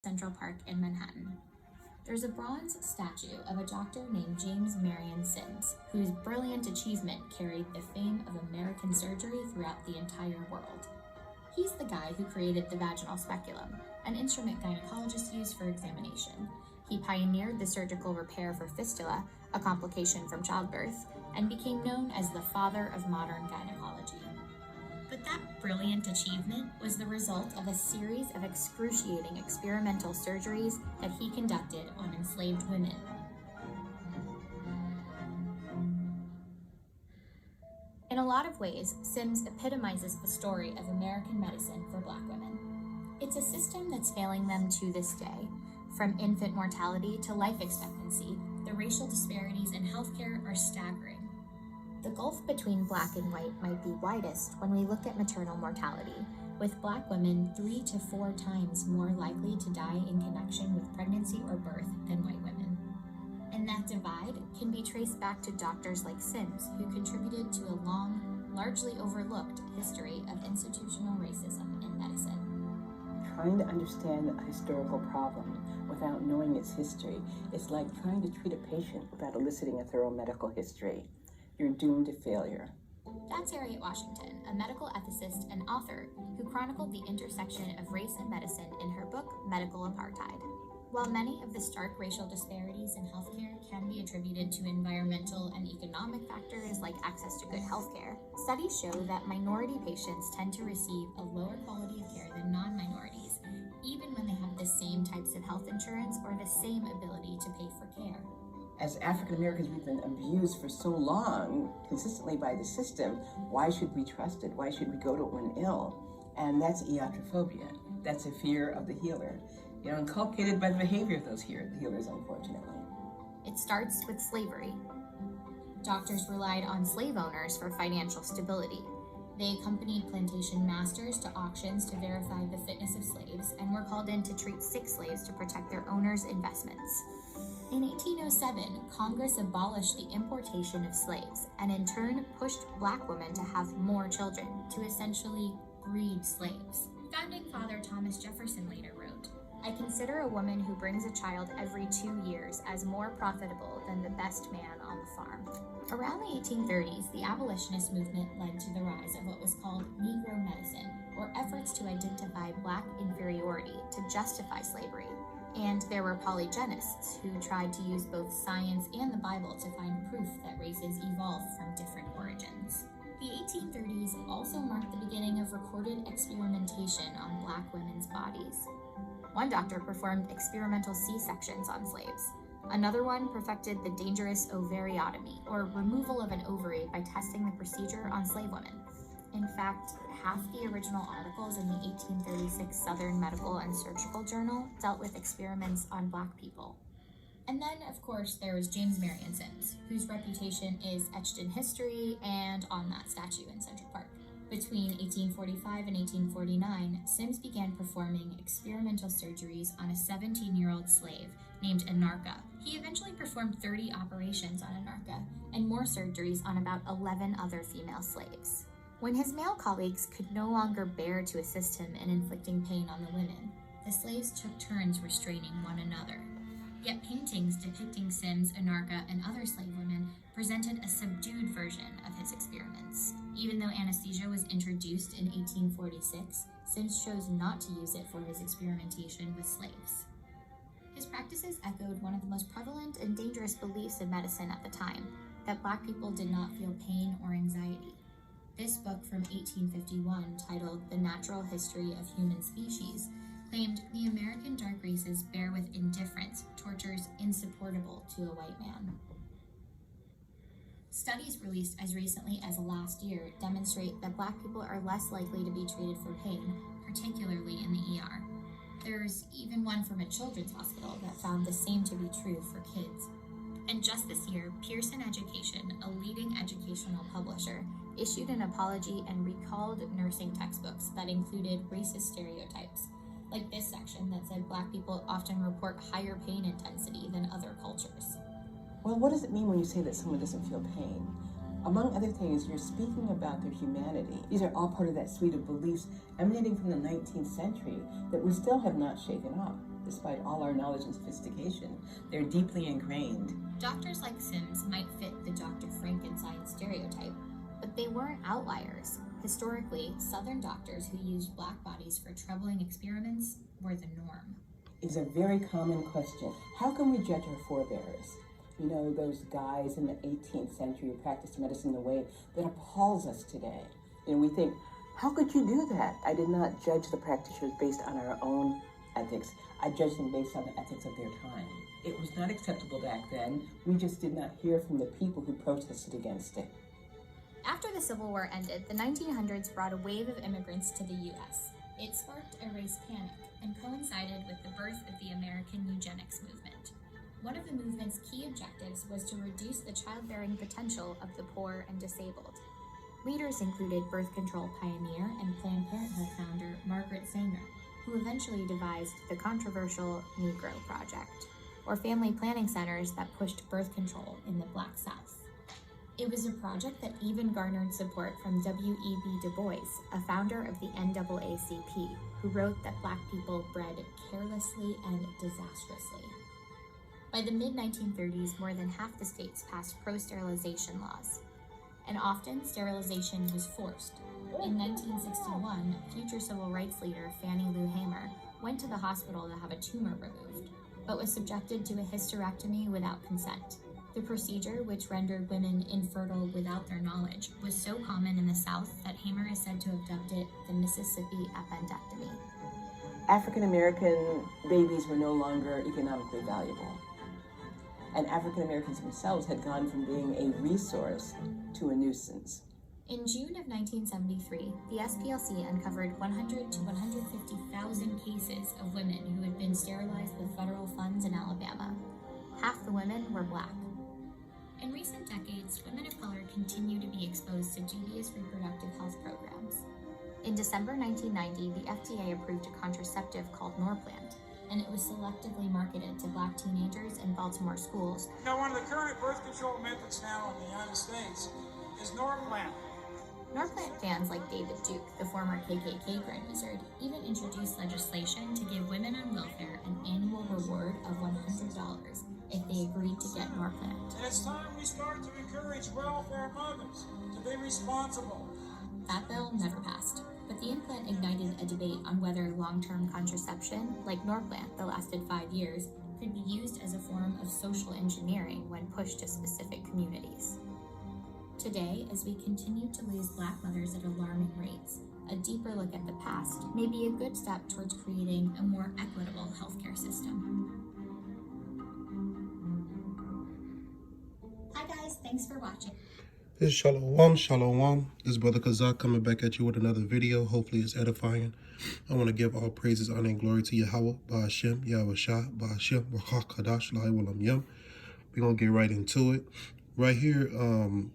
Central Park in Manhattan. There's a bronze statue of a doctor named James Marion Sims, whose brilliant achievement carried the fame of American surgery throughout the entire world. He's the guy who created the vaginal speculum, an instrument gynecologists use for examination. He pioneered the surgical repair for fistula, a complication from childbirth, and became known as the father of modern gynecology. But that brilliant achievement was the result of a series of excruciating experimental surgeries that he conducted on enslaved women. In a lot of ways, Sims epitomizes the story of American medicine for Black women. It's a system that's failing them to this day. From infant mortality to life expectancy, the racial disparities in healthcare are staggering. The gulf between Black and white might be widest when we look at maternal mortality, with Black women 3 to 4 times more likely to die in connection with pregnancy or birth than white women. And that divide can be traced back to doctors like Sims, who contributed to a long, largely overlooked history of institutional racism in medicine. Trying to understand a historical problem without knowing its history is like trying to treat a patient without eliciting a thorough medical history. You're doomed to failure. That's Harriet Washington, a medical ethicist and author who chronicled the intersection of race and medicine in her book, Medical Apartheid. While many of the stark racial disparities in healthcare can be attributed to environmental and economic factors like access to good healthcare, studies show that minority patients tend to receive a lower quality of care than non-minorities, even when they have the same types of health insurance or the same ability to pay for care. As African Americans, we've been abused for so long, consistently by the system. Why should we trust it? Why should we go to it when ill? And that's iatrophobia. That's a fear of the healer, inculcated by the behavior of those healers, unfortunately. It starts with slavery. Doctors relied on slave owners for financial stability. They accompanied plantation masters to auctions to verify the fitness of slaves and were called in to treat sick slaves to protect their owners' investments. In 1807, Congress abolished the importation of slaves and in turn pushed Black women to have more children, to essentially breed slaves. Founding Father Thomas Jefferson later wrote, "I consider a woman who brings a child every 2 years as more profitable than the best man on the farm." Around the 1830s, the abolitionist movement led to the rise of what was called Negro medicine, or efforts to identify Black inferiority to justify slavery. And there were polygenists who tried to use both science and the Bible to find proof that races evolved from different origins. The 1830s also marked the beginning of recorded experimentation on Black women's bodies. One doctor performed experimental C-sections on slaves. Another one perfected the dangerous ovariotomy, or removal of an ovary by testing the procedure on slave women. In fact, half the original articles in the 1836 Southern Medical and Surgical Journal dealt with experiments on Black people. And then, of course, there was James Marion Sims, whose reputation is etched in history and on that statue in Central Park. Between 1845 and 1849, Sims began performing experimental surgeries on a 17-year-old slave named Anarcha. He eventually performed 30 operations on Anarcha and more surgeries on about 11 other female slaves. When his male colleagues could no longer bear to assist him in inflicting pain on the women, the slaves took turns restraining one another. Yet paintings depicting Sims, Anarcha, and other slave women presented a subdued version of his experiments. Even though anesthesia was introduced in 1846, Sims chose not to use it for his experimentation with slaves. His practices echoed one of the most prevalent and dangerous beliefs in medicine at the time, that Black people did not feel pain or anxiety. This book from 1851, titled The Natural History of Human Species, claimed the American dark races bear with indifference tortures insupportable to a white man. Studies released as recently as last year demonstrate that Black people are less likely to be treated for pain, particularly in the ER. There's even one from a children's hospital that found the same to be true for kids. And just this year, Pearson Education, a leading educational publisher, issued an apology and recalled nursing textbooks that included racist stereotypes, like this section that said Black people often report higher pain intensity than other cultures. Well, what does it mean when you say that someone doesn't feel pain? Among other things, you're speaking about their humanity. These are all part of that suite of beliefs emanating from the 19th century that we still have not shaken off. despite all our knowledge and sophistication. They're deeply ingrained. Doctors like Sims might fit the Dr. Frankenstein stereotype, but they weren't outliers. Historically, Southern doctors who used black bodies for troubling experiments were the norm. It's a very common question. How can we judge our forebears? You know, those guys in the 18th century who practiced medicine in a way that appalls us today. And we think, how could you do that? I did not judge the practitioners based on our own ethics. I judged them based on the ethics of their time. It was not acceptable back then. We just did not hear from the people who protested against it. After the Civil War ended, the 1900s brought a wave of immigrants to the U.S. It sparked a race panic and coincided with the birth of the American eugenics movement. One of the movement's key objectives was to reduce the childbearing potential of the poor and disabled. Leaders included birth control pioneer and Planned Parenthood founder Margaret Sanger, who eventually devised the controversial Negro Project, or family planning centers that pushed birth control in the Black South. It was a project that even garnered support from W.E.B. Du Bois, a founder of the NAACP, who wrote that Black people bred carelessly and disastrously. By the mid-1930s, more than half the states passed pro-sterilization laws, and often sterilization was forced. In 1961, future civil rights leader Fannie Lou Hamer went to the hospital to have a tumor removed, but was subjected to a hysterectomy without consent. The procedure, which rendered women infertile without their knowledge, was so common in the South that Hamer is said to have dubbed it the Mississippi appendectomy. African American babies were no longer economically valuable. And African Americans themselves had gone from being a resource to a nuisance. In June of 1973, the SPLC uncovered 100 to 150,000 cases of women who had been sterilized with federal funds in Alabama. Half the women were Black. In recent decades, women of color continue to be exposed to dubious reproductive health programs. In December 1990, the FDA approved a contraceptive called Norplant, and it was selectively marketed to Black teenagers in Baltimore schools. Now, one of the current birth control methods now in the United States is Norplant. Norplant fans like David Duke, the former KKK Grand Wizard, even introduced legislation to give women on welfare an annual reward of $100 if they agreed to get Norplant. And it's time we start to encourage welfare mothers to be responsible. That bill never passed, but the implant ignited a debate on whether long-term contraception, like Norplant that lasted 5 years, could be used as a form of social engineering when pushed to specific communities. Today, as we continue to lose Black mothers at alarming rates, a deeper look at the past may be a good step towards creating a more equitable healthcare system. Hi guys, thanks for watching. This is Shalom. This is Brother Kazak coming back at you with another video. Hopefully it's edifying. I want to give all praises, honor, and glory to Yahweh, Ba'ashem, Yahweh Shah, Ba'ashem, Rakha Kadash, Lai Walam Yam. We're going to get right into it. Right here, I'm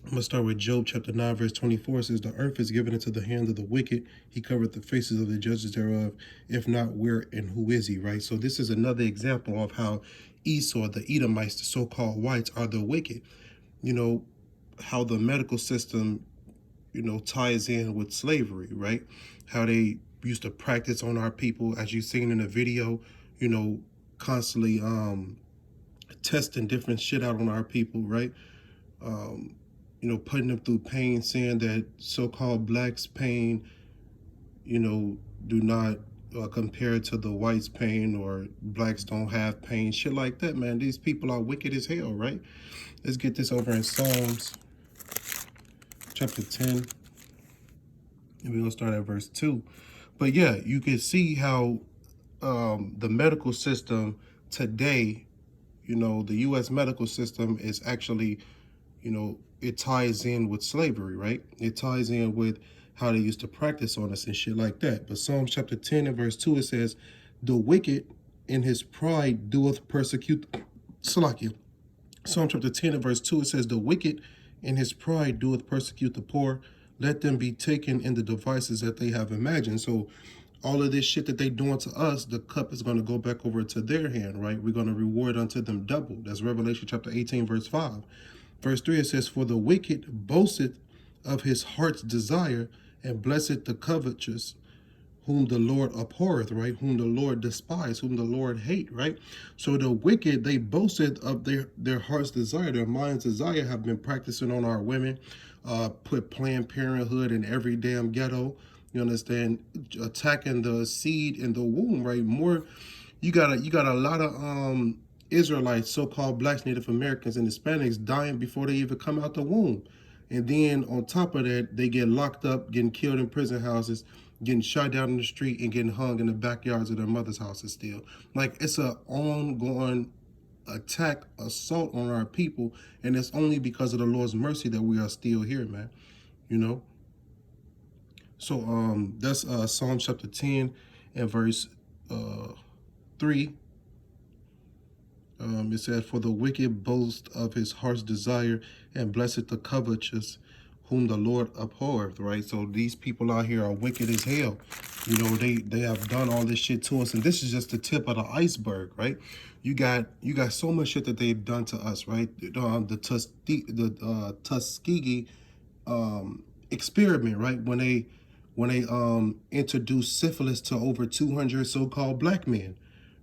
going to start with Job chapter 9, verse 24. It says, the earth is given into the hand of the wicked. He covered the faces of the judges thereof. If not, where and who is he, right? So this is another example of how Esau, the Edomites, the so-called whites, are the wicked. You know, how the medical system, you know, ties in with slavery, right? How they used to practice on our people, as you've seen in the video, you know, constantly testing different shit out on our people, right? You know, putting them through pain, saying that so-called blacks' pain, you know, do not compare to the whites' pain, or blacks don't have pain, shit like that, man. These people are wicked as hell, right? Let's get this over in Psalms chapter 10, and we're going to start at verse 2. But yeah, you can see how the medical system today, you know, the U.S. medical system is actually, you know, it ties in with slavery, right? It ties in with how they used to practice on us and shit like that. But Psalms chapter 10 and verse 2, it says, the wicked in his pride doeth persecute, Salakia. Psalm chapter 10 and verse 2, it says, the wicked in his pride doeth persecute the poor. Let them be taken in the devices that they have imagined. So all of this shit that they doing to us, the cup is going to go back over to their hand, right? We're going to reward unto them double. That's Revelation chapter 18, verse 5. Verse 3, it says, for the wicked boasteth of his heart's desire, and blessed the covetous, whom the Lord abhorreth, right? Whom the Lord despise, whom the Lord hate, right? So the wicked, they boasted of their heart's desire, their mind's desire, have been practicing on our women, put Planned Parenthood in every damn ghetto. You understand? Attacking the seed in the womb, right? More, you got a lot of Israelites, so-called blacks, Native Americans, and Hispanics dying before they even come out the womb. And then on top of that, they get locked up, getting killed in prison houses, getting shot down in the street, and getting hung in the backyards of their mother's houses still. Like, it's an ongoing attack, assault on our people, and it's only because of the Lord's mercy that we are still here, man. You know? So that's Psalm chapter 10 and verse 3. It says, for the wicked boast of his heart's desire, and blessed the covetous, whom the Lord abhorreth, right? So these people out here are wicked as hell. You know, they have done all this shit to us, and this is just the tip of the iceberg, right? You got so much shit that they've done to us, right? The Tuskegee experiment, right? When they introduced syphilis to over 200 so-called black men,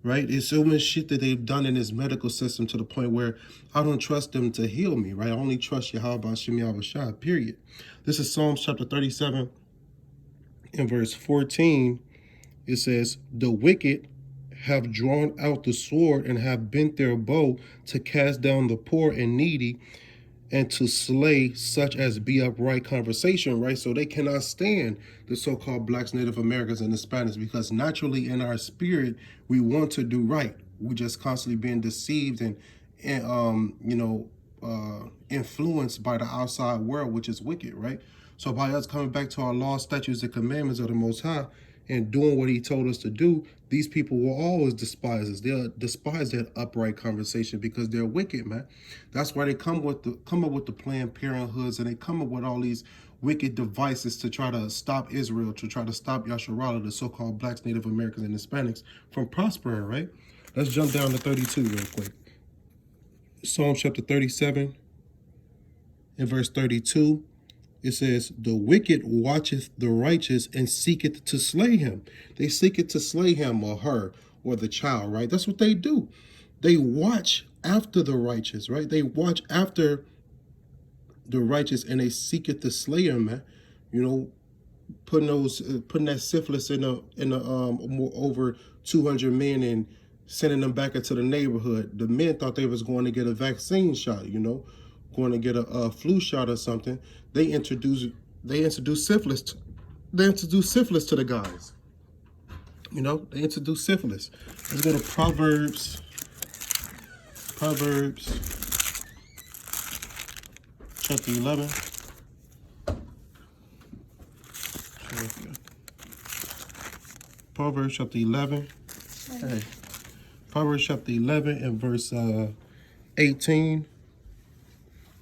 right? It's so much shit that they've done in this medical system to the point where I don't trust them to heal me, right? I only trust Yahweh Hashem Yahweh Shah, period. This is Psalms chapter 37 and verse 14. It says, the wicked have drawn out the sword and have bent their bow to cast down the poor and needy, and to slay such as be upright conversation, right? So they cannot stand the so-called blacks, Native Americans, and Hispanics, because naturally in our spirit, we want to do right. We just constantly being deceived and influenced by the outside world, which is wicked, right? So by us coming back to our laws, statutes, and commandments of the Most High, and doing what he told us to do, these people will always despise us. They'll despise that upright conversation because they're wicked, man. That's why they come up with the Planned Parenthoods, and they come up with all these wicked devices to try to stop Israel, to try to stop Yasharallah, the so-called blacks, Native Americans, and Hispanics from prospering, right? Let's jump down to 32 real quick. Psalm chapter 37 and verse 32. It says, the wicked watcheth the righteous and seeketh to slay him. They seek it to slay him or her or the child, right? That's what they do. They watch after the righteous, right? They watch after the righteous and they seek it to slay him, man. You know, putting that syphilis in over 200 men and sending them back into the neighborhood. The men thought they was going to get a vaccine shot, you know, going to get a flu shot or something. They introduced syphilis. They introduced syphilis to the guys. You know, they introduced syphilis. Let's go to Proverbs chapter 11. Proverbs chapter 11. Hey. Proverbs chapter 11 and verse 18.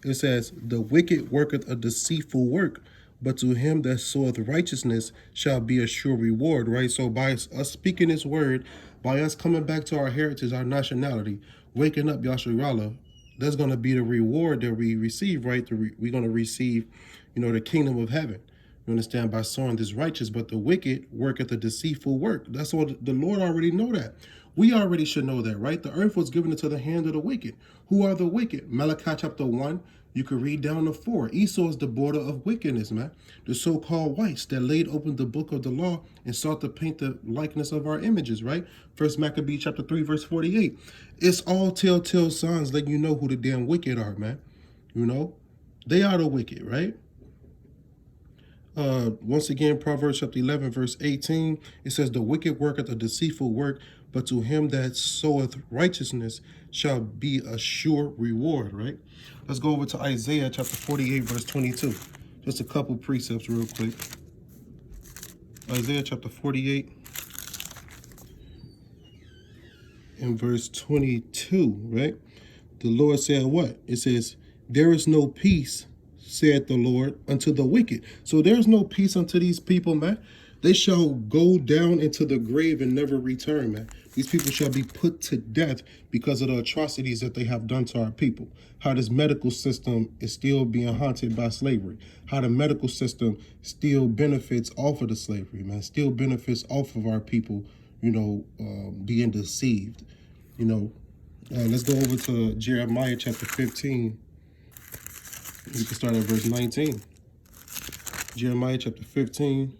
It says, the wicked worketh a deceitful work, but to him that soweth righteousness shall be a sure reward, right? So by us speaking this word, by us coming back to our heritage, our nationality, waking up Yasharallah, that's going to be the reward that we receive, right? We're going to receive, you know, the kingdom of heaven. You understand? By sowing this righteous, but the wicked worketh a deceitful work. That's what the Lord already know that. We already should know that, right? The earth was given into the hand of the wicked. Who are the wicked? Malachi chapter 1, you can read down to 4. Esau is the border of wickedness, man. The so-called whites that laid open the book of the law and sought to paint the likeness of our images, right? First Maccabees chapter 3, verse 48. It's all telltale signs letting you know who the damn wicked are, man. You know? They are the wicked, right? Once again, Proverbs chapter 11, verse 18, it says, the wicked worketh a deceitful work, but to him that soweth righteousness shall be a sure reward, right? Let's go over to Isaiah chapter 48, verse 22. Just a couple precepts real quick. Isaiah chapter 48 and verse 22, right? The Lord said what? It says, there is no peace, said the Lord, unto the wicked. So there's no peace unto these people, man. They shall go down into the grave and never return, man. These people shall be put to death because of the atrocities that they have done to our people. How this medical system is still being haunted by slavery. How the medical system still benefits off of the slavery, man. Still benefits off of our people, being deceived. Let's go over to Jeremiah chapter 15. We can start at verse 19. Jeremiah chapter 15.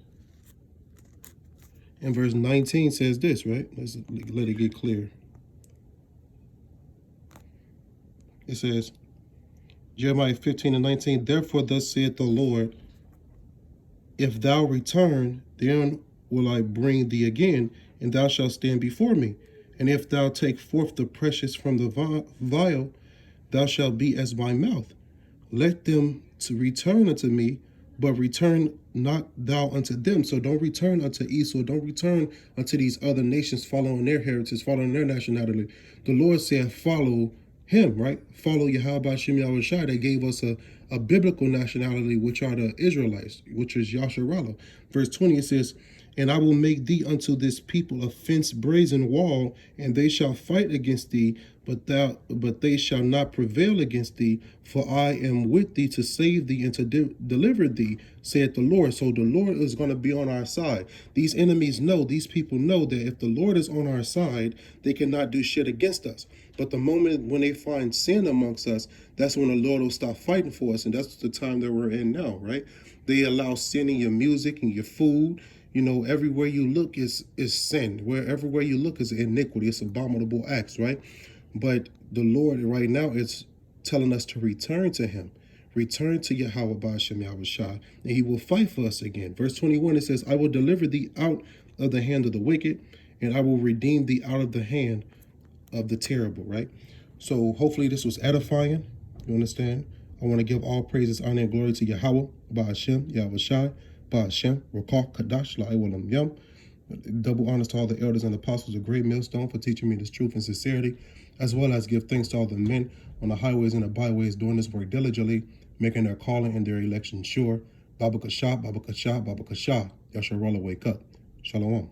And verse 19 says this, right? Let's let it get clear. It says, Jeremiah 15 and 19, therefore thus saith the Lord, if thou return, then will I bring thee again, and thou shalt stand before me. And if thou take forth the precious from the vial, thou shalt be as my mouth. Let them to return unto me, but return not thou unto them. So don't return unto Esau. Don't return unto these other nations following their heritage, following their nationality. The Lord said, follow him, right? Follow Yahweh Shem Yahushua. They gave us a biblical nationality, which are the Israelites, which is Yasharallah. Verse 20, it says, and I will make thee unto this people a fenced brazen wall, and they shall fight against thee, but they shall not prevail against thee, for I am with thee to save thee and to deliver thee, saith the Lord. So the Lord is going to be on our side. These enemies know, these people know that if the Lord is on our side, they cannot do shit against us. But the moment when they find sin amongst us, that's when the Lord will stop fighting for us. And that's the time that we're in now, right? They allow sin in your music and your food. Everywhere you look is sin. Everywhere you look is iniquity. It's abominable acts, right? But the Lord right now is telling us to return to him. Return to Yahweh Ba'ashem Yahushua, and he will fight for us again. Verse 21, it says, I will deliver thee out of the hand of the wicked, and I will redeem thee out of the hand of the terrible, right? So hopefully this was edifying. You understand? I want to give all praises, honor, and glory to Yahweh Ba'ashem Yahushua, Ba'ashem Rakah Kadash La'iwalam Yam. Double honors to all the elders and apostles of Great Millstone for teaching me this truth and sincerity, as well as give thanks to all the men on the highways and the byways doing this work diligently, making their calling and their election sure. Baba Kasha, Baba Kasha, Baba Kasha. Y'all shall roll wake up. Shalom.